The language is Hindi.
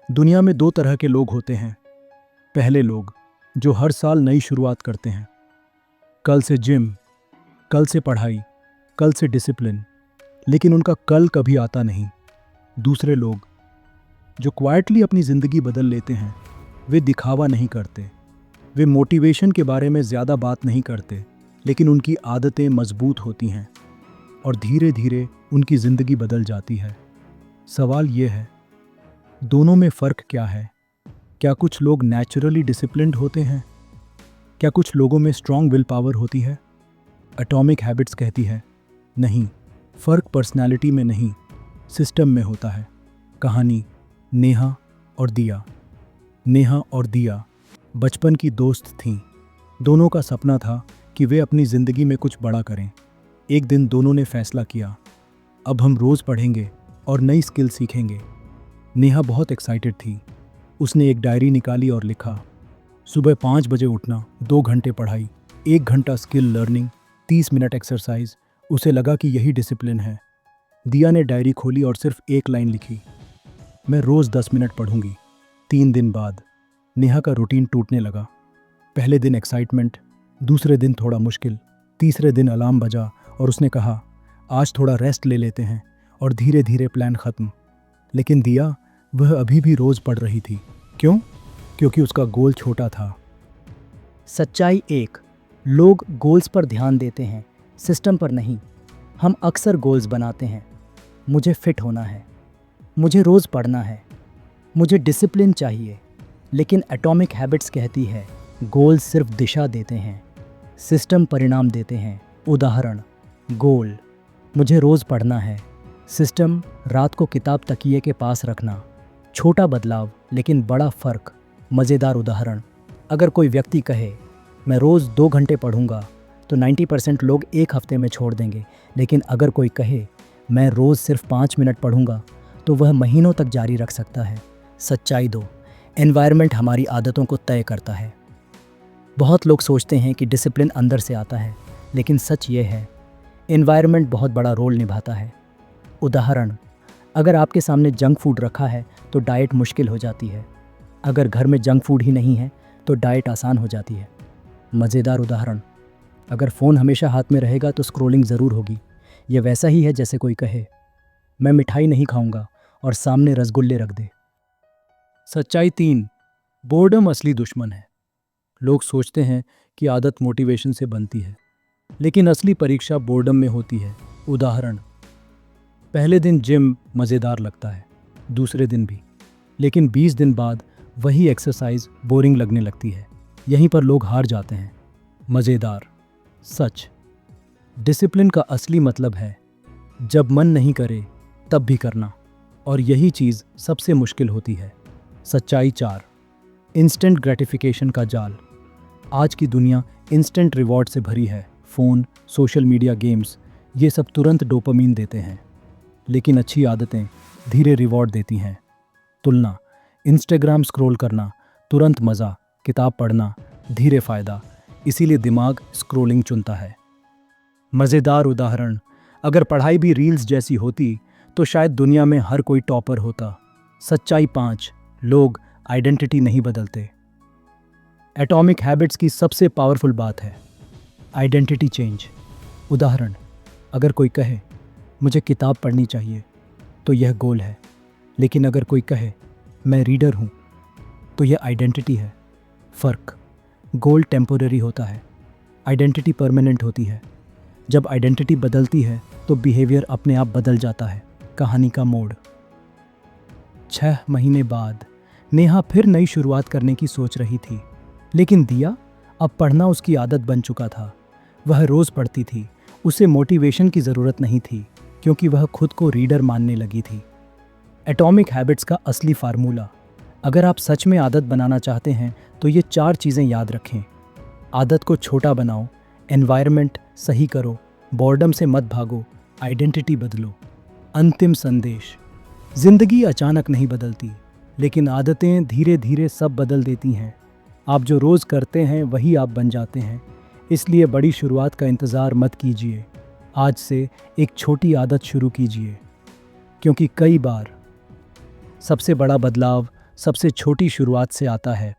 दुनिया में दो तरह के लोग होते हैं। पहले लोग जो हर साल नई शुरुआत करते हैं, कल से जिम, कल से पढ़ाई, कल से डिसिप्लिन, लेकिन उनका कल कभी आता नहीं। दूसरे लोग जो क्वाइटली अपनी ज़िंदगी बदल लेते हैं, वे दिखावा नहीं करते, वे मोटिवेशन के बारे में ज़्यादा बात नहीं करते, लेकिन उनकी आदतें मजबूत होती हैं और धीरे धीरे उनकी ज़िंदगी बदल जाती है। सवाल ये है, दोनों में फ़र्क क्या है? क्या कुछ लोग नेचुरली डिसिप्लिन्ड होते हैं? क्या कुछ लोगों में स्ट्रॉन्ग विल पावर होती है? एटॉमिक हैबिट्स कहती है, नहीं, फ़र्क पर्सनैलिटी में नहीं, सिस्टम में होता है। कहानी नेहा और दिया। नेहा और दिया बचपन की दोस्त थीं। दोनों का सपना था कि वे अपनी ज़िंदगी में कुछ बड़ा करें। एक दिन दोनों ने फैसला किया, अब हम रोज़ पढ़ेंगे और नई स्किल सीखेंगे। नेहा बहुत एक्साइटेड थी। उसने एक डायरी निकाली और लिखा, सुबह 5 बजे उठना, 2 घंटे पढ़ाई, 1 घंटा स्किल लर्निंग, 30 मिनट एक्सरसाइज। उसे लगा कि यही डिसिप्लिन है। दिया ने डायरी खोली और सिर्फ एक लाइन लिखी, मैं रोज़ 10 मिनट पढ़ूंगी। 3 दिन बाद नेहा का रूटीन टूटने लगा। पहले दिन एक्साइटमेंट, दूसरे दिन थोड़ा मुश्किल, तीसरे दिन अलार्म बजा और उसने कहा, आज थोड़ा रेस्ट ले लेते हैं, और धीरे धीरे प्लान ख़त्म। लेकिन दिया, वह अभी भी रोज़ पढ़ रही थी। क्यों? क्योंकि उसका गोल छोटा था। सच्चाई एक, लोग गोल्स पर ध्यान देते हैं, सिस्टम पर नहीं। हम अक्सर गोल्स बनाते हैं, मुझे फिट होना है, मुझे रोज़ पढ़ना है, मुझे डिसिप्लिन चाहिए। लेकिन एटॉमिक हैबिट्स कहती है, गोल सिर्फ दिशा देते हैं, सिस्टम परिणाम देते हैं। उदाहरण, गोल मुझे रोज़ पढ़ना है, सिस्टम रात को किताब तकिए के पास रखना। छोटा बदलाव लेकिन बड़ा फ़र्क। मज़ेदार उदाहरण, अगर कोई व्यक्ति कहे मैं रोज़ 2 घंटे पढ़ूंगा तो 90% लोग एक हफ्ते में छोड़ देंगे। लेकिन अगर कोई कहे मैं रोज़ सिर्फ 5 मिनट पढ़ूंगा तो वह महीनों तक जारी रख सकता है। सच्चाई 2, एनवायरनमेंट हमारी आदतों को तय करता है। बहुत लोग सोचते हैं कि डिसिप्लिन अंदर से आता है, लेकिन सच ये है, एनवायरनमेंट बहुत बड़ा रोल निभाता है। उदाहरण, अगर आपके सामने जंक फूड रखा है तो डाइट मुश्किल हो जाती है। अगर घर में जंक फूड ही नहीं है तो डाइट आसान हो जाती है। मज़ेदार उदाहरण, अगर फ़ोन हमेशा हाथ में रहेगा तो स्क्रॉलिंग ज़रूर होगी। यह वैसा ही है जैसे कोई कहे मैं मिठाई नहीं खाऊंगा और सामने रसगुल्ले रख दे। सच्चाई 3, बोर्डम असली दुश्मन है। लोग सोचते हैं कि आदत मोटिवेशन से बनती है, लेकिन असली परीक्षा बोर्डम में होती है। उदाहरण, पहले दिन जिम मज़ेदार लगता है, दूसरे दिन भी, लेकिन 20 दिन बाद वही एक्सरसाइज बोरिंग लगने लगती है। यहीं पर लोग हार जाते हैं। मज़ेदार सच, डिसिप्लिन का असली मतलब है जब मन नहीं करे तब भी करना, और यही चीज़ सबसे मुश्किल होती है। सच्चाई 4, इंस्टेंट ग्रेटिफिकेशन का जाल। आज की दुनिया इंस्टेंट रिवॉर्ड से भरी है। फ़ोन, सोशल मीडिया, गेम्स, ये सब तुरंत डोपामीन देते हैं, लेकिन अच्छी आदतें धीरे रिवॉर्ड देती हैं। तुलना, इंस्टाग्राम स्क्रॉल करना, तुरंत मज़ा, किताब पढ़ना, धीरे फ़ायदा, इसीलिए दिमाग स्क्रॉलिंग चुनता है। मज़ेदार उदाहरण, अगर पढ़ाई भी रील्स जैसी होती तो शायद दुनिया में हर कोई टॉपर होता। सच्चाई 5, लोग आइडेंटिटी नहीं बदलते। एटॉमिक हैबिट्स की सबसे पावरफुल बात है आइडेंटिटी चेंज। उदाहरण, अगर कोई कहे मुझे किताब पढ़नी चाहिए तो यह गोल है, लेकिन अगर कोई कहे मैं रीडर हूँ तो यह आइडेंटिटी है। फ़र्क, गोल टेम्पोररी होता है, आइडेंटिटी परमानेंट होती है। जब आइडेंटिटी बदलती है तो बिहेवियर अपने आप बदल जाता है। कहानी का मोड़, 6 महीने बाद नेहा फिर नई शुरुआत करने की सोच रही थी, लेकिन दिया, अब पढ़ना उसकी आदत बन चुका था। वह रोज़ पढ़ती थी, उसे मोटिवेशन की ज़रूरत नहीं थी, क्योंकि वह खुद को रीडर मानने लगी थी। एटॉमिक हैबिट्स का असली फार्मूला, अगर आप सच में आदत बनाना चाहते हैं तो ये 4 चीज़ें याद रखें। आदत को छोटा बनाओ, एनवायरनमेंट सही करो, बॉर्डम से मत भागो, आइडेंटिटी बदलो। अंतिम संदेश, ज़िंदगी अचानक नहीं बदलती, लेकिन आदतें धीरे धीरे सब बदल देती हैं। आप जो रोज़ करते हैं वही आप बन जाते हैं। इसलिए बड़ी शुरुआत का इंतज़ार मत कीजिए, आज से एक छोटी आदत शुरू कीजिए, क्योंकि कई बार सबसे बड़ा बदलाव सबसे छोटी शुरुआत से आता है